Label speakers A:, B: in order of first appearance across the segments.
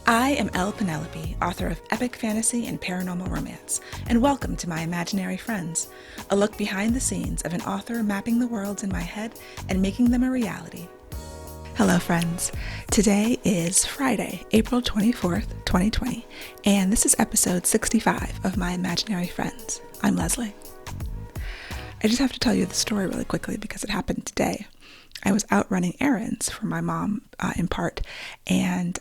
A: I am Penelope, author of epic fantasy and paranormal romance, and welcome to my imaginary friends, a look behind the scenes of an author mapping the worlds in my head and making them a reality. Hello friends, today is Friday, April 24th, 2020, and this is episode 65 of my imaginary friends. I'm Leslie. I just have to tell you the story really quickly because it happened today. I was out running errands for my mom, in part, and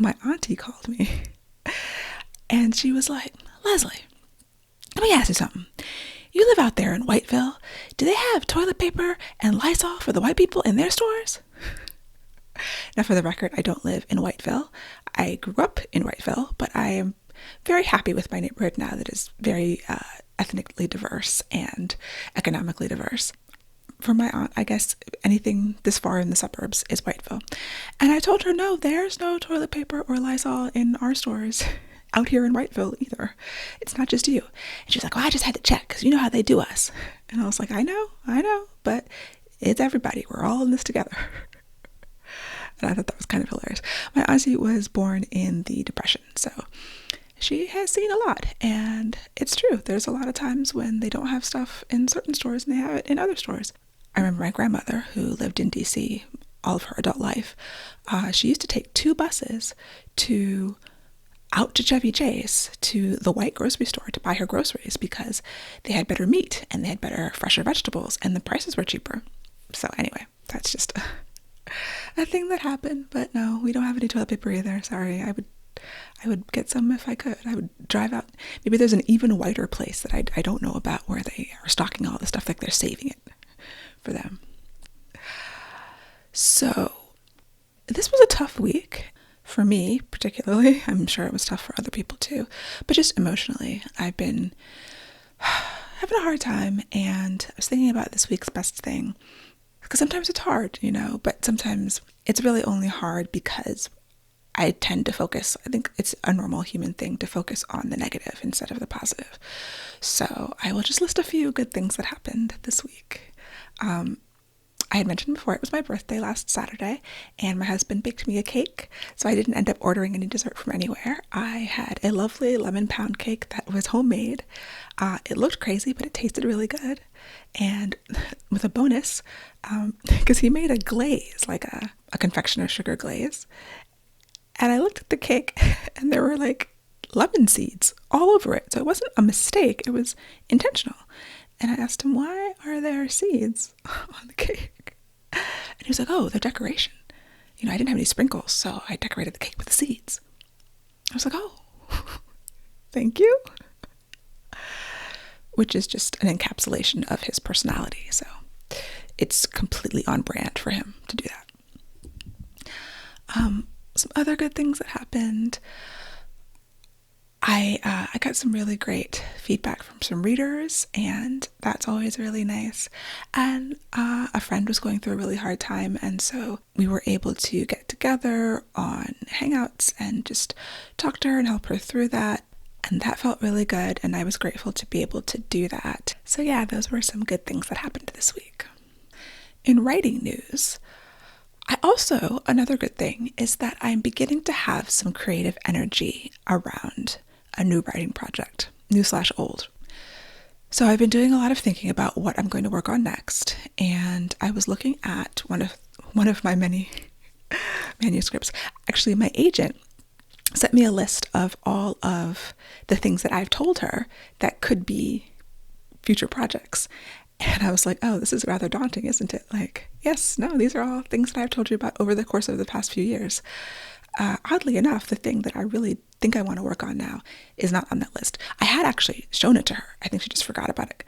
A: my auntie called me, and she was like, "Leslie, let me ask you something. You live out there in Whiteville. Do they have toilet paper and Lysol for the white people in their stores?" Now, for the record, I don't live in Whiteville. I grew up in Whiteville, but I am very happy with my neighborhood now that is very ethnically diverse and economically diverse. For my aunt, I guess anything this far in the suburbs is Whiteville. And I told her, no, there's no toilet paper or Lysol in our stores out here in Whiteville either. It's not just you. And she was like, well, I just had to check because you know how they do us. And I was like, I know, but it's everybody. We're all in this together. And I thought that was kind of hilarious. My auntie was born in the Depression, so she has seen a lot. And it's true. There's a lot of times when they don't have stuff in certain stores and they have it in other stores. I remember my grandmother, who lived in DC all of her adult life, she used to take 2 buses out to Chevy Chase to the white grocery store to buy her groceries because they had better meat and they had better, fresher vegetables and the prices were cheaper. So anyway, that's just a thing that happened. But no, we don't have any toilet paper either. Sorry, I would get some if I could. I would drive out. Maybe there's an even whiter place that I don't know about where they are stocking all the stuff, like they're saving it for them. So this was a tough week for me, particularly. I'm sure it was tough for other people too, but just emotionally, I've been having a hard time, and I was thinking about this week's best thing because sometimes it's hard, but sometimes it's really only hard because I tend to focus. I think it's a normal human thing to focus on the negative instead of the positive. So I will just list a few good things that happened this week. I had mentioned before it was my birthday last Saturday, and my husband baked me a cake, so I didn't end up ordering any dessert from anywhere. I had a lovely lemon pound cake that was homemade. It looked crazy, but it tasted really good. And with a bonus, because he made a glaze, like a confectioner's sugar glaze. And I looked at the cake, and there were like lemon seeds all over it. So it wasn't a mistake, it was intentional. And I asked him, why are there seeds on the cake? And he was like, oh, they're decoration. I didn't have any sprinkles, so I decorated the cake with the seeds. I was like, oh, thank you. Which is just an encapsulation of his personality. So it's completely on brand for him to do that. Some other good things that happened. I got some really great feedback from some readers, and that's always really nice. And a friend was going through a really hard time, and so we were able to get together on Hangouts and just talk to her and help her through that. And that felt really good, and I was grateful to be able to do that. So yeah, those were some good things that happened this week. In writing news, another good thing is that I'm beginning to have some creative energy around a new writing project, new/old. So I've been doing a lot of thinking about what I'm going to work on next, and I was looking at one of my many manuscripts. Actually, my agent sent me a list of all of the things that I've told her that could be future projects. And I was like, oh, this is rather daunting, isn't it? Like, yes, no, these are all things that I've told you about over the course of the past few years. Oddly enough, the thing that I really think I want to work on now is not on that list. I had actually shown it to her. I think she just forgot about it.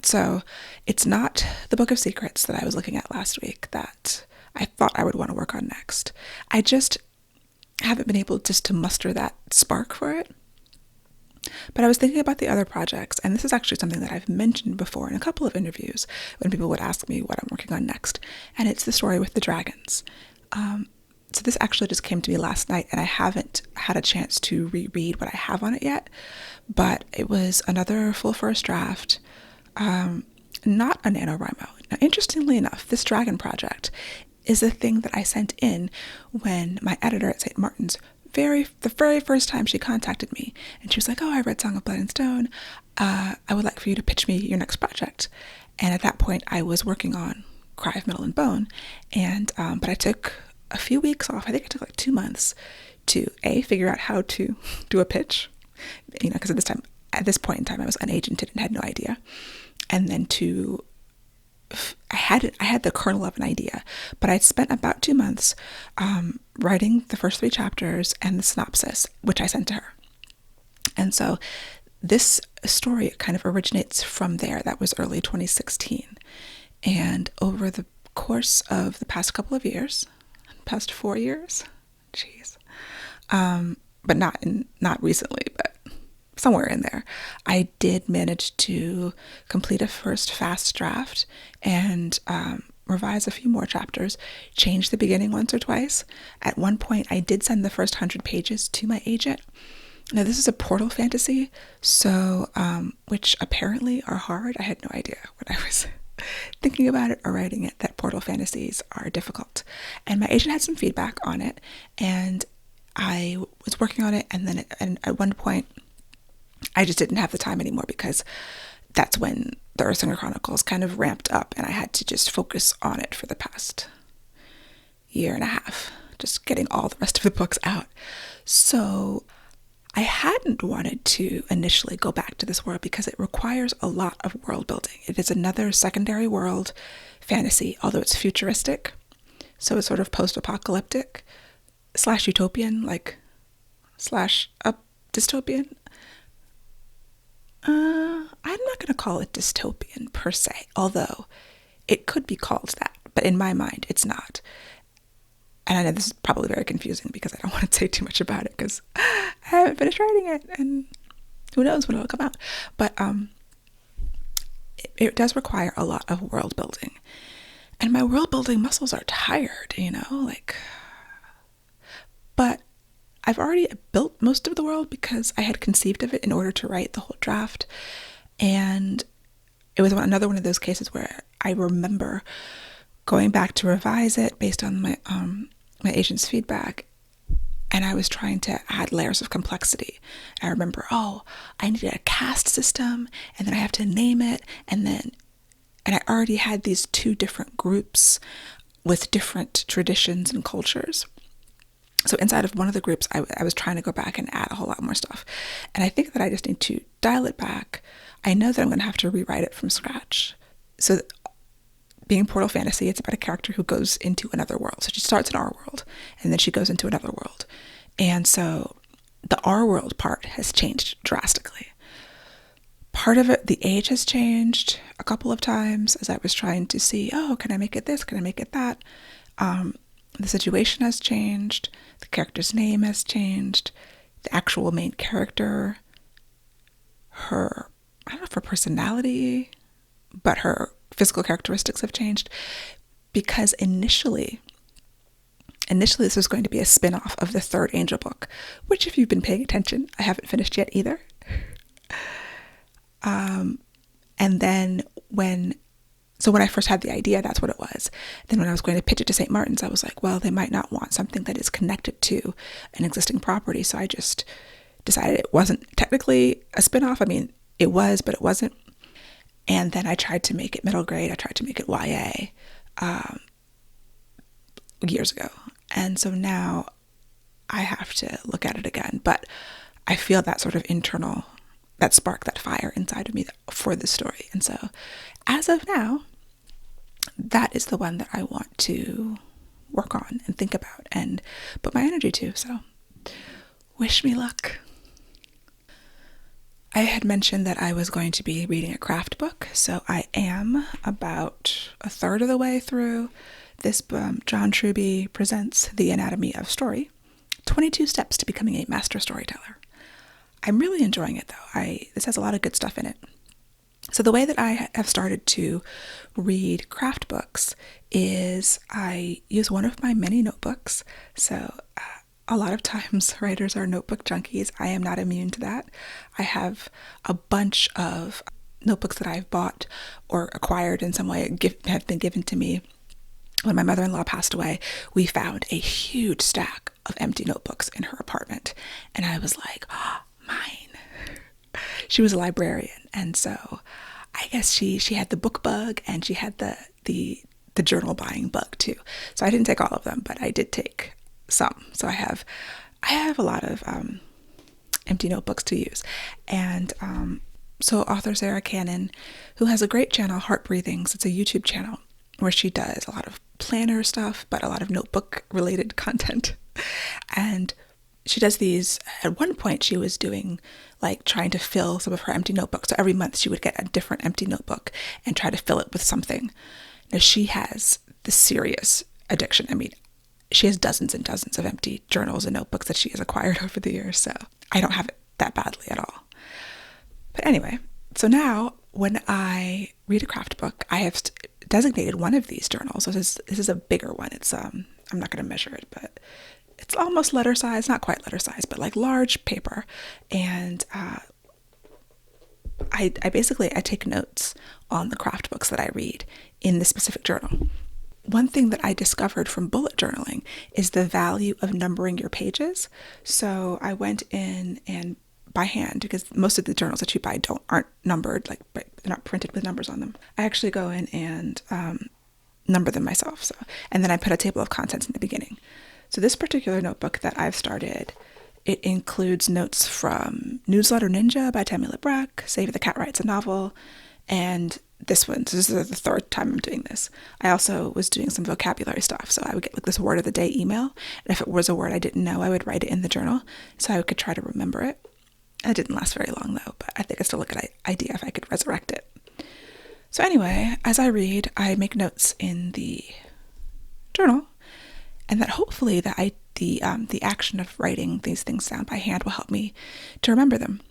A: So it's not the Book of Secrets that I was looking at last week that I thought I would want to work on next. I just haven't been able just to muster that spark for it. But I was thinking about the other projects, and this is actually something that I've mentioned before in a couple of interviews when people would ask me what I'm working on next, and it's the story with the dragons. So this actually just came to me last night, and I haven't had a chance to reread what I have on it yet, but it was another full first draft, not a NaNoWriMo. Now, interestingly enough, this dragon project is a thing that I sent in when my editor at St. Martin's the very first time she contacted me, and she was like, "Oh, I read Song of Blood and Stone. I would like for you to pitch me your next project." And at that point, I was working on Cry of Metal and Bone, and but I took a few weeks off. I think I took like 2 months to figure out how to do a pitch, because at this point in time, I was unagented and had no idea, and then I had the kernel of an idea, but I'd spent about 2 months writing the first 3 chapters and the synopsis, which I sent to her. And so this story kind of originates from there. That was early 2016. And over the course of the past couple of years, past 4 years, jeez, but not recently, but somewhere in there, I did manage to complete a first fast draft and revise a few more chapters, change the beginning once or twice. At one point, I did send the first 100 pages to my agent. Now, this is a portal fantasy, so which apparently are hard. I had no idea when I was thinking about it or writing it that portal fantasies are difficult. And my agent had some feedback on it, and I was working on it, and then at one point, I just didn't have the time anymore because that's when the Earthsinger Chronicles kind of ramped up, and I had to just focus on it for the past year and a half, just getting all the rest of the books out. So I hadn't wanted to initially go back to this world because it requires a lot of world building. It is another secondary world fantasy, although it's futuristic. So it's sort of post-apocalyptic / utopian, like / dystopian. I'm not going to call it dystopian per se, although it could be called that, but in my mind, it's not. And I know this is probably very confusing because I don't want to say too much about it because I haven't finished writing it, and who knows when it'll come out. But it does require a lot of world building, and my world building muscles are tired, but I've already built most of the world because I had conceived of it in order to write the whole draft. And it was another one of those cases where I remember going back to revise it based on my agent's feedback. And I was trying to add layers of complexity. I remember, I needed a caste system, and then I have to name it. And I already had these 2 different groups with different traditions and cultures. So inside of one of the groups, I was trying to go back and add a whole lot more stuff. And I think that I just need to dial it back. I know that I'm going to have to rewrite it from scratch. So being portal fantasy, it's about a character who goes into another world. So she starts in our world, and then she goes into another world. And so the our world part has changed drastically. Part of it, the age has changed a couple of times as I was trying to see, can I make it this? Can I make it that? The situation has changed. The character's name has changed. The actual main character, I don't know if her personality, but her physical characteristics have changed. Because initially this was going to be a spin-off of the 3rd Angel book, which, if you've been paying attention, I haven't finished yet either. And then when I first had the idea, that's what it was. Then when I was going to pitch it to St. Martin's, I was like, well, they might not want something that is connected to an existing property. So I just decided it wasn't technically a spinoff. I mean, it was, but it wasn't. And then I tried to make it middle grade. I tried to make it YA years ago. And so now I have to look at it again. But I feel that sort of internal, that spark, that fire inside of me for this story. And so as of now, that is the one that I want to work on and think about and put my energy to. So wish me luck. I had mentioned that I was going to be reading a craft book, so I am about a third of the way through this John Truby presents The Anatomy of Story, 22 Steps to Becoming a Master Storyteller. I'm really enjoying it, though. This has a lot of good stuff in it. So the way that I have started to read craft books is I use one of my many notebooks. So a lot of times writers are notebook junkies. I am not immune to that. I have a bunch of notebooks that I've bought or acquired in some way, have been given to me. When my mother-in-law passed away, we found a huge stack of empty notebooks in her apartment. she was a librarian, and so I guess she had the book bug, and she had the journal buying bug too. So I didn't take all of them, but I did take some. So I have a lot of empty notebooks to use. And so author Sarah Cannon, who has a great channel, Heart Breathings, it's a YouTube channel where she does a lot of planner stuff, but a lot of notebook related content. And she does these, at one point she was doing like trying to fill some of her empty notebooks. So every month she would get a different empty notebook and try to fill it with something. Now she has the serious addiction. I mean, she has dozens and dozens of empty journals and notebooks that she has acquired over the years. So I don't have it that badly at all. But anyway, so now when I read a craft book, I have designated one of these journals. So this is a bigger one. It's I'm not going to measure it, but it's almost letter size, not quite letter size, but like large paper. And I basically take notes on the craft books that I read in this specific journal. One thing that I discovered from bullet journaling is the value of numbering your pages. So I went in and by hand, because most of the journals that you buy aren't numbered, like they're not printed with numbers on them. I actually go in and number them myself. So, and then I put a table of contents in the beginning. So this particular notebook that I've started, it includes notes from Newsletter Ninja by Tammy Labrecque, Save the Cat Writes a Novel, and this one. So this is the third time I'm doing this. I also was doing some vocabulary stuff. So I would get like this word of the day email. And if it was a word I didn't know, I would write it in the journal so I could try to remember it. It didn't last very long though, but I think it's still a good idea if I could resurrect it. So anyway, as I read, I make notes in the journal, and that hopefully the action of writing these things down by hand will help me to remember them.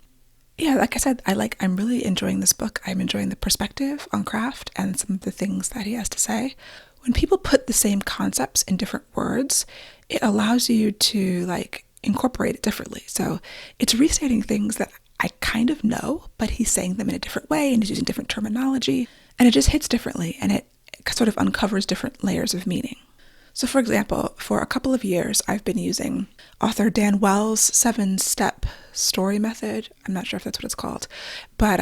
A: Yeah, like I said, I'm really enjoying this book. I'm enjoying the perspective on craft and some of the things that he has to say. When people put the same concepts in different words, it allows you to like incorporate it differently. So it's restating things that I kind of know, but he's saying them in a different way and he's using different terminology, and it just hits differently, and it sort of uncovers different layers of meaning. So for example, for a couple of years, I've been using author Dan Wells' 7-step story method. I'm not sure if that's what it's called, but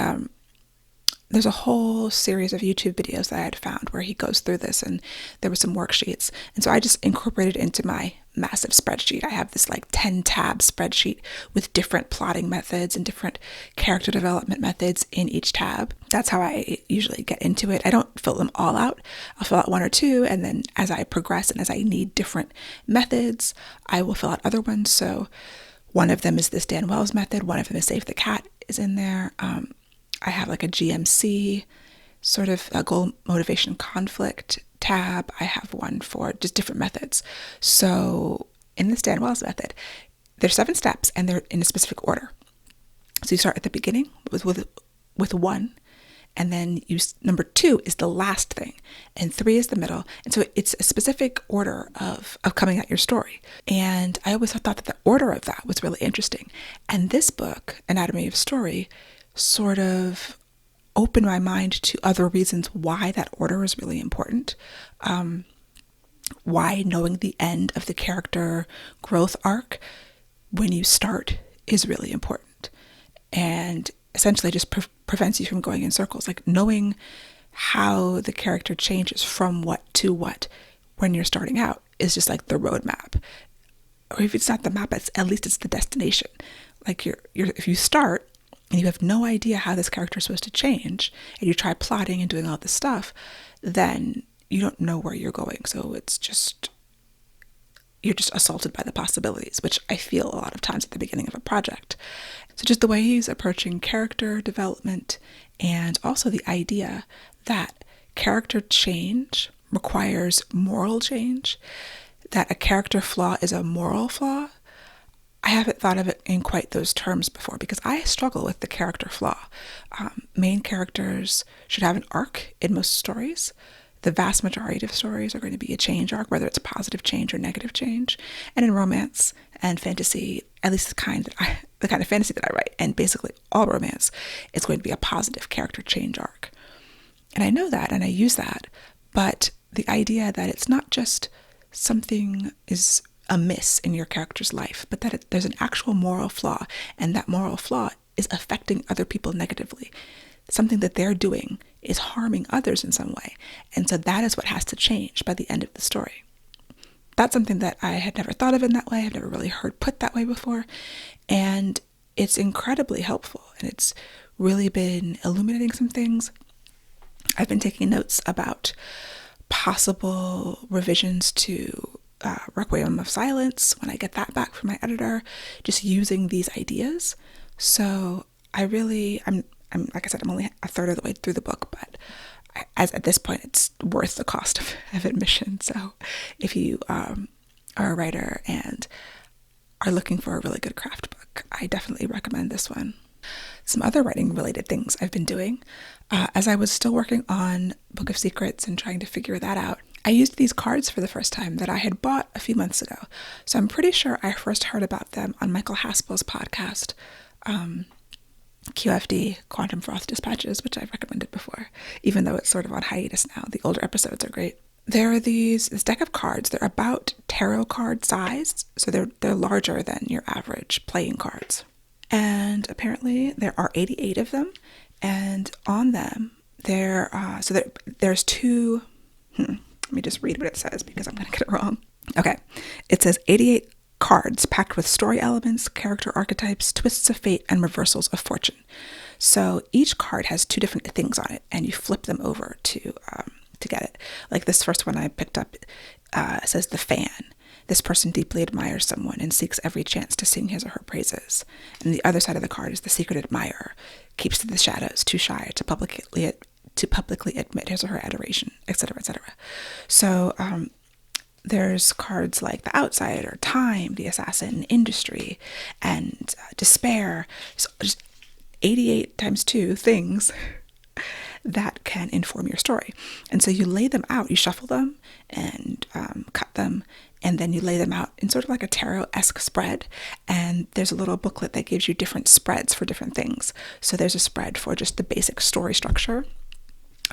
A: there's a whole series of YouTube videos that I had found where he goes through this, and there were some worksheets. And so I just incorporated it into my massive spreadsheet. I have this like 10-tab spreadsheet with different plotting methods and different character development methods in each tab. That's how I usually get into it. I don't fill them all out. I'll fill out one or two, and then as I progress and as I need different methods, I will fill out other ones. So one of them is this Dan Wells method. One of them is Save the Cat is in there. I have like a GMC sort of a goal, motivation, conflict tab. I have one for just different methods. So in this Dan Wells method, there's 7 steps and they're in a specific order. So you start at the beginning with 1, and then number 2 is the last thing, and 3 is the middle. And so it's a specific order of coming at your story. And I always thought that the order of that was really interesting. And this book, Anatomy of Story, sort of opened my mind to other reasons why that order is really important. Why knowing the end of the character growth arc when you start is really important. And essentially just prevents you from going in circles. Like knowing how the character changes from what to what when you're starting out is just like the roadmap. Or if it's not the map, at least it's the destination. Like if you start and you have no idea how this character is supposed to change, and you try plotting and doing all this stuff, then you don't know where you're going. So you're just assaulted by the possibilities, which I feel a lot of times at the beginning of a project. So just the way he's approaching character development, and also the idea that character change requires moral change, that a character flaw is a moral flaw. I haven't thought of it in quite those terms before, because I struggle with the character flaw. Main characters should have an arc in most stories. The vast majority of stories are going to be a change arc, whether it's a positive change or negative change. And in romance and fantasy, at least the kind of fantasy that I write, and basically all romance, is going to be a positive character change arc. And I know that, and I use that, but the idea that it's not just something is amiss in your character's life, but that there's an actual moral flaw, and that moral flaw is affecting other people negatively. Something that they're doing is harming others in some way. And so that is what has to change by the end of the story. That's something that I had never thought of in that way. I've never really heard put that way before. And it's incredibly helpful. And it's really been illuminating some things. I've been taking notes about possible revisions to Requiem of Silence when I get that back from my editor, just using these ideas. So I'm like I said, I'm only a third of the way through the book, but as at this point, it's worth the cost of admission. So if you are a writer and are looking for a really good craft book, I definitely recommend this one. Some other writing related things I've been doing, as I was still working on Book of Secrets and trying to figure that out, I used these cards for the first time that I had bought a few months ago. So I'm pretty sure I first heard about them on Michael Haspel's podcast, QFD, Quantum Frost Dispatches, which I've recommended before, even though it's sort of on hiatus now. The older episodes are great. There are this deck of cards. They're about tarot card sized, so they're larger than your average playing cards. And apparently there are 88 of them, and on them there's two. Let me just read what it says because I'm going to get it wrong. Okay, it says 88 cards packed with story elements, character archetypes, twists of fate, and reversals of fortune. So each card has two different things on it, and you flip them over to get it. Like this first one I picked up says the fan. This person deeply admires someone and seeks every chance to sing his or her praises. And the other side of the card is the secret admirer, keeps to the shadows, too shy to publicly admit his or her adoration, etc., etc. So there's cards like the outsider, time, the assassin, industry, and despair. So just 88 times 2 things that can inform your story. And so you lay them out, you shuffle them and cut them, and then you lay them out in sort of like a tarot-esque spread. And there's a little booklet that gives you different spreads for different things. So there's a spread for just the basic story structure.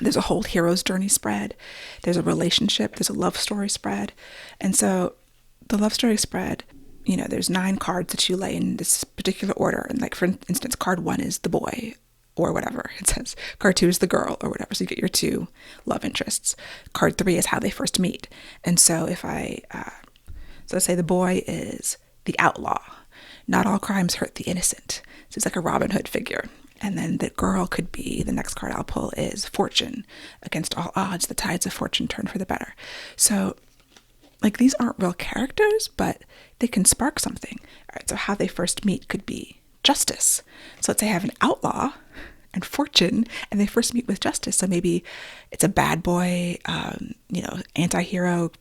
A: There's a whole hero's journey spread. There's a relationship. There's a love story spread. And so the love story spread, there's 9 cards that you lay in this particular order. And like, for instance, card 1 is the boy or whatever. It says card 2 is the girl or whatever. So you get your 2 love interests. Card 3 is how they first meet. And so so let's say the boy is the outlaw. Not all crimes hurt the innocent. So it's like a Robin Hood figure. And then the girl could be, the next card I'll pull is fortune. Against all odds, the tides of fortune turn for the better. So, like, these aren't real characters, but they can spark something. All right, so how they first meet could be justice. So let's say I have an outlaw and fortune, and they first meet with justice. So maybe it's a bad boy, anti-hero,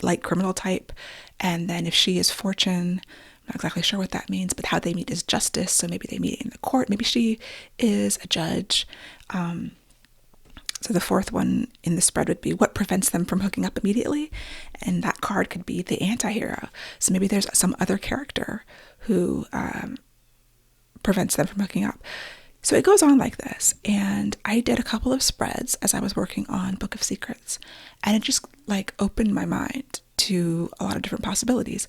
A: like criminal type. And then if she is fortune, not exactly sure what that means, but how they meet is justice. So maybe they meet in the court. Maybe she is a judge. So the fourth one in the spread would be what prevents them from hooking up immediately. And that card could be the anti-hero. So maybe there's some other character who prevents them from hooking up. So it goes on like this. And I did a couple of spreads as I was working on Book of Secrets. And it just like opened my mind to a lot of different possibilities.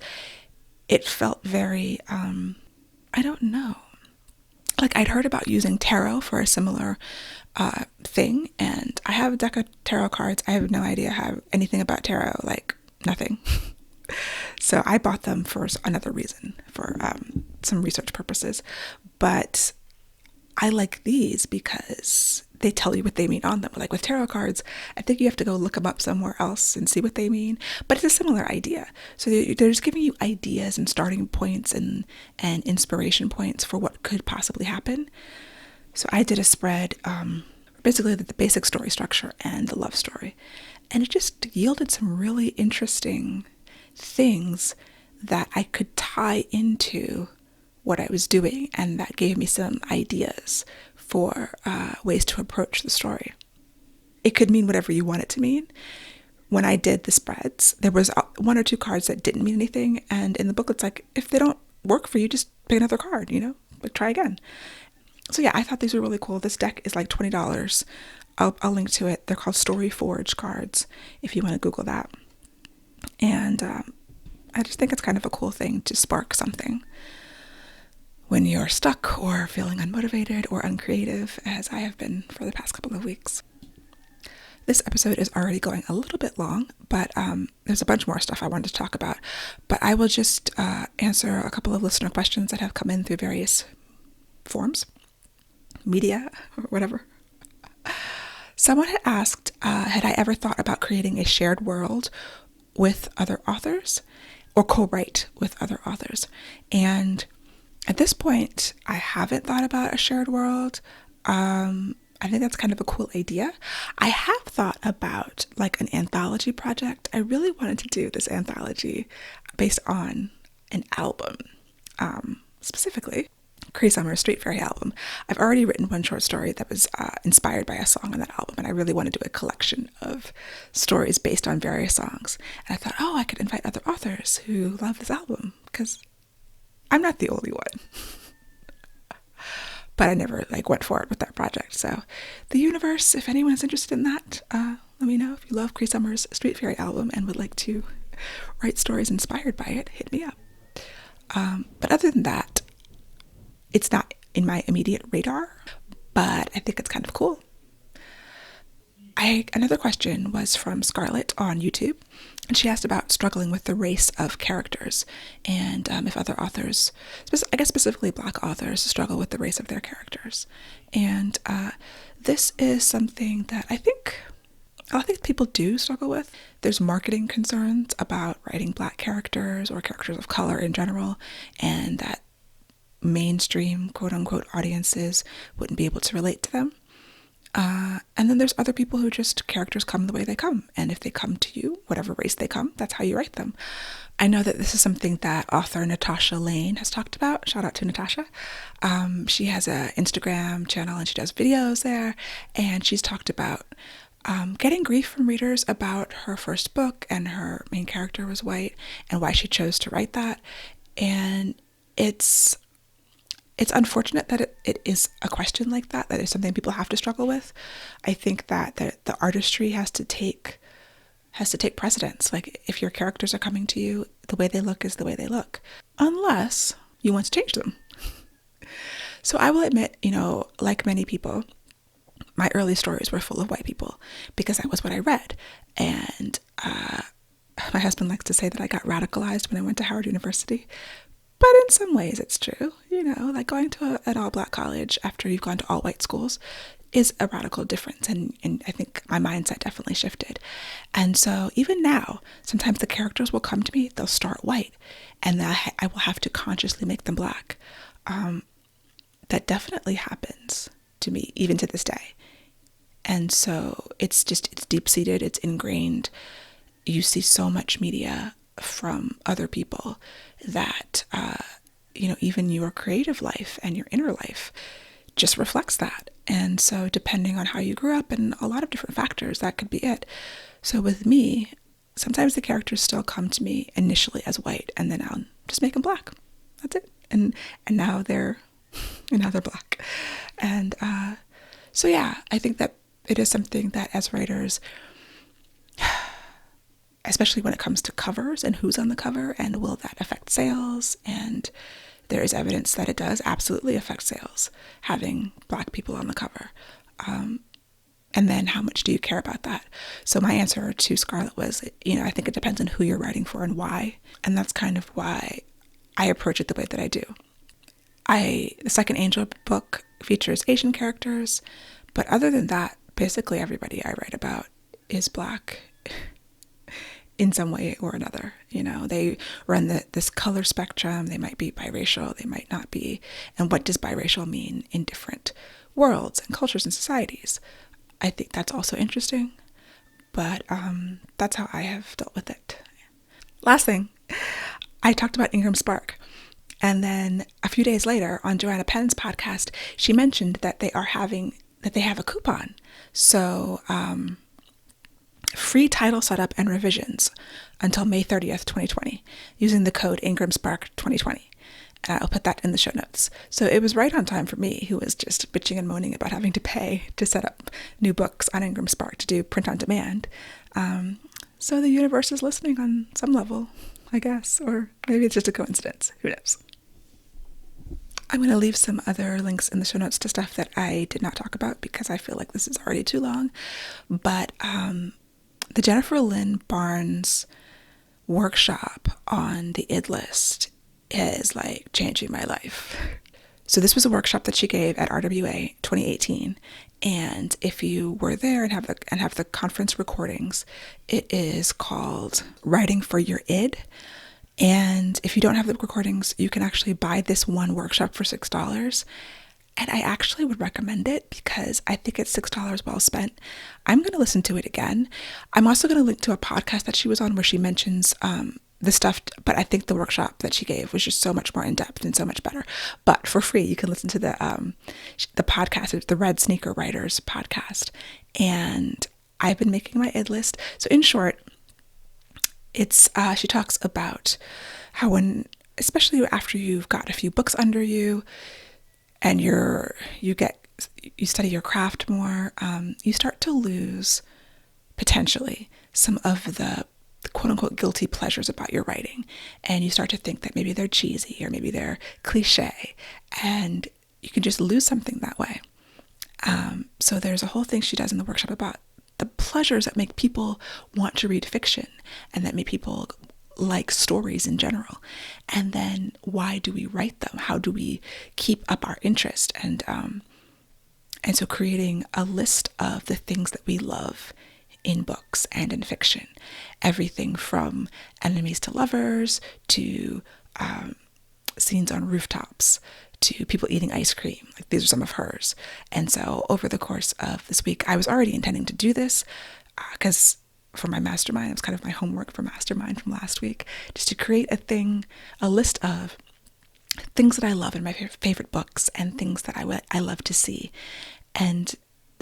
A: It felt very, I don't know. Like I'd heard about using tarot for a similar thing, and I have a deck of tarot cards. I have no idea anything about tarot, like nothing. So I bought them for another reason, for some research purposes. But I like these because they tell you what they mean on them. Like with tarot cards, I think you have to go look them up somewhere else and see what they mean. But it's a similar idea. So they're just giving you ideas and starting points and inspiration points for what could possibly happen. So I did a spread, basically the basic story structure and the love story. And it just yielded some really interesting things that I could tie into what I was doing. And that gave me some ideas for ways to approach the story. It could mean whatever you want it to mean. When I did the spreads, there was 1 or 2 cards that didn't mean anything. And in the book, it's like, if they don't work for you, just pick another card, like try again. So yeah, I thought these were really cool. This deck is like $20. I'll link to it. They're called Story Forge cards, if you want to Google that. And I just think it's kind of a cool thing to spark something. when you're stuck or feeling unmotivated or uncreative, as I have been for the past couple of weeks. This episode is already going a little bit long, but there's a bunch more stuff I wanted to talk about. But I will just answer a couple of listener questions that have come in through various forms, media, or whatever. Someone had asked, had I ever thought about creating a shared world with other authors or co-write with other authors? And at this point, I haven't thought about a shared world. I think that's kind of a cool idea. I have thought about like an anthology project. I really wanted to do this anthology based on an album, specifically Cree Summer's Street Fairy album. I've already written one short story that was inspired by a song on that album, and I really want to do a collection of stories based on various songs. And I thought, oh, I could invite other authors who love this album, because I'm not the only one. But I never went forward with that project. So the universe, if anyone is interested in that, let me know. If you love Cree Summer's Street Fairy album and would like to write stories inspired by it, hit me up. But other than that, it's not in my immediate radar, but I think it's kind of cool. Another question was from Scarlett on YouTube, and she asked about struggling with the race of characters, and if other authors, I guess specifically Black authors, struggle with the race of their characters. And this is something that I think people do struggle with. There's marketing concerns about writing Black characters or characters of color in general, and that mainstream quote-unquote audiences wouldn't be able to relate to them. And then there's other people who just, characters come the way they come. And if they come to you, whatever race they come, that's how you write them. I know that this is something that author Natasha Lane has talked about. Shout out to Natasha. She has an Instagram channel and she does videos there. And she's talked about getting grief from readers about her first book, and her main character was white, and why she chose to write that. And it's unfortunate that it is a question like that is something people have to struggle with. I think that the artistry has to take precedence. Like, if your characters are coming to you, the way they look is the way they look, unless you want to change them. So I will admit, like many people, my early stories were full of white people because that was what I read. And my husband likes to say that I got radicalized when I went to Howard University. But in some ways it's true, like going to an all-Black college after you've gone to all-white schools is a radical difference. And I think my mindset definitely shifted. And so even now, sometimes the characters will come to me, they'll start white, and I will have to consciously make them Black. That definitely happens to me, even to this day. And so it's deep-seated, it's ingrained. You see so much media from other people that, even your creative life and your inner life just reflects that. And so depending on how you grew up and a lot of different factors, that could be it. So with me, sometimes the characters still come to me initially as white, and then I'll just make them Black. That's it. And now they're Black. And so yeah, I think that it is something that as writers, especially when it comes to covers and who's on the cover and will that affect sales, and there is evidence that it does absolutely affect sales, having Black people on the cover. And then how much do you care about that? So my answer to Scarlett was, I think it depends on who you're writing for and why. And that's kind of why I approach it the way that I do. The Second Angel book features Asian characters, but other than that, basically everybody I write about is Black in some way or another. They run this color spectrum. They might be biracial, they might not be. And what does biracial mean in different worlds and cultures and societies? I think that's also interesting, but that's how I have dealt with it. Last thing, I talked about Ingram Spark, and then a few days later on Joanna Penn's podcast, she mentioned that they have a coupon. So free title setup and revisions until May 30th, 2020, using the code IngramSpark2020. And I'll put that in the show notes. So it was right on time for me, who was just bitching and moaning about having to pay to set up new books on Ingram Spark to do print on demand. So the universe is listening on some level, I guess, or maybe it's just a coincidence. Who knows? I'm going to leave some other links in the show notes to stuff that I did not talk about because I feel like this is already too long. But the Jennifer Lynn Barnes workshop on the id list is like changing my life. So this was a workshop that she gave at RWA 2018, and if you were there and have the conference recordings, it is called Writing for Your Id. And if you don't have the recordings, you can actually buy this one workshop for $6. And I actually would recommend it because I think it's $6 well spent. I'm going to listen to it again. I'm also going to link to a podcast that she was on where she mentions the stuff, but I think the workshop that she gave was just so much more in depth and so much better. But for free, you can listen to the podcast. It's the Red Sneaker Writers podcast. And I've been making my id list. So in short, it's she talks about how when, especially after you've got a few books under you and you study your craft more, you start to lose potentially some of the quote unquote guilty pleasures about your writing, and you start to think that maybe they're cheesy or maybe they're cliche, and you can just lose something that way. So there's a whole thing she does in the workshop about the pleasures that make people want to read fiction and that make people like stories in general. And then why do we write them? How do we keep up our interest? And so creating a list of the things that we love in books and in fiction, everything from enemies to lovers to scenes on rooftops to people eating ice cream. Like, these are some of hers. And so over the course of this week, I was already intending to do this because for my mastermind, it was kind of my homework for mastermind from last week, just to create a list of things that I love in my favorite books and things that I love to see. And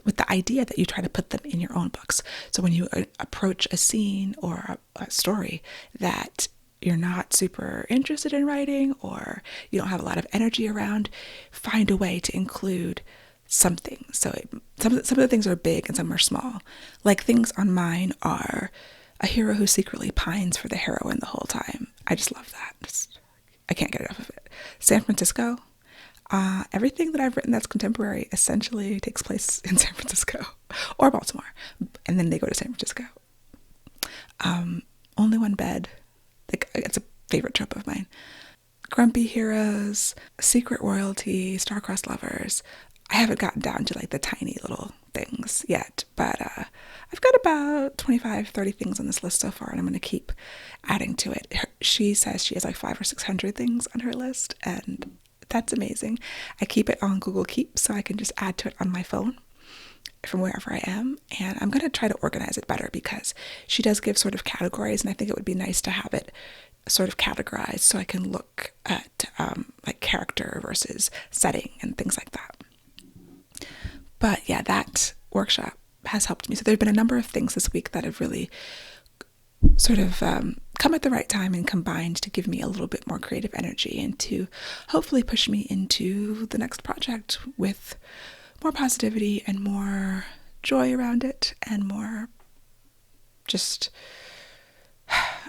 A: with the idea that you try to put them in your own books. So when you approach a scene or a story that you're not super interested in writing or you don't have a lot of energy around, find a way to include something. So some of the things are big and some are small. Like, things on mine are a hero who secretly pines for the heroine the whole time. I just love that. I can't get enough of it. San Francisco. Everything that I've written that's contemporary essentially takes place in San Francisco or Baltimore, and then they go to San Francisco. Only One Bed. It's a favorite trope of mine. Grumpy heroes, secret royalty, star-crossed lovers. I haven't gotten down to like the tiny little things yet, but I've got about 25, 30 things on this list so far, and I'm going to keep adding to it. She says she has like 500 or 600 things on her list, and that's amazing. I keep it on Google Keep so I can just add to it on my phone from wherever I am, and I'm going to try to organize it better because she does give sort of categories, and I think it would be nice to have it sort of categorized so I can look at like character versus setting and things like that. But yeah, that workshop has helped me. So there have been a number of things this week that have really sort of come at the right time and combined to give me a little bit more creative energy and to hopefully push me into the next project with more positivity and more joy around it and more just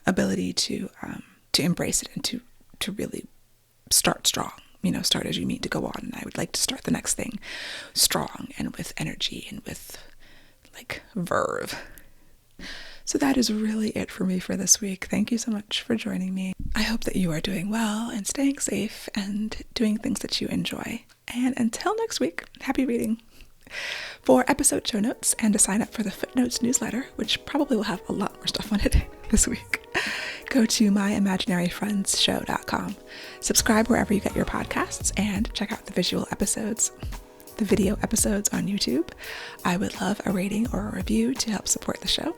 A: ability to embrace it and to really start strong. Start as you mean to go on. And I would like to start the next thing strong and with energy and with like verve. So that is really it for me for this week. Thank you so much for joining me. I hope that you are doing well and staying safe and doing things that you enjoy. And until next week, happy reading. For episode show notes and to sign up for the Footnotes newsletter, which probably will have a lot more stuff on it this week, go to myimaginaryfriendsshow.com. Subscribe wherever you get your podcasts and check out the video episodes on YouTube. I would love a rating or a review to help support the show.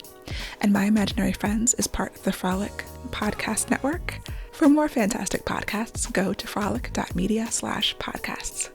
A: And My Imaginary Friends is part of the Frolic Podcast Network. For more fantastic podcasts, go to frolic.media/podcasts.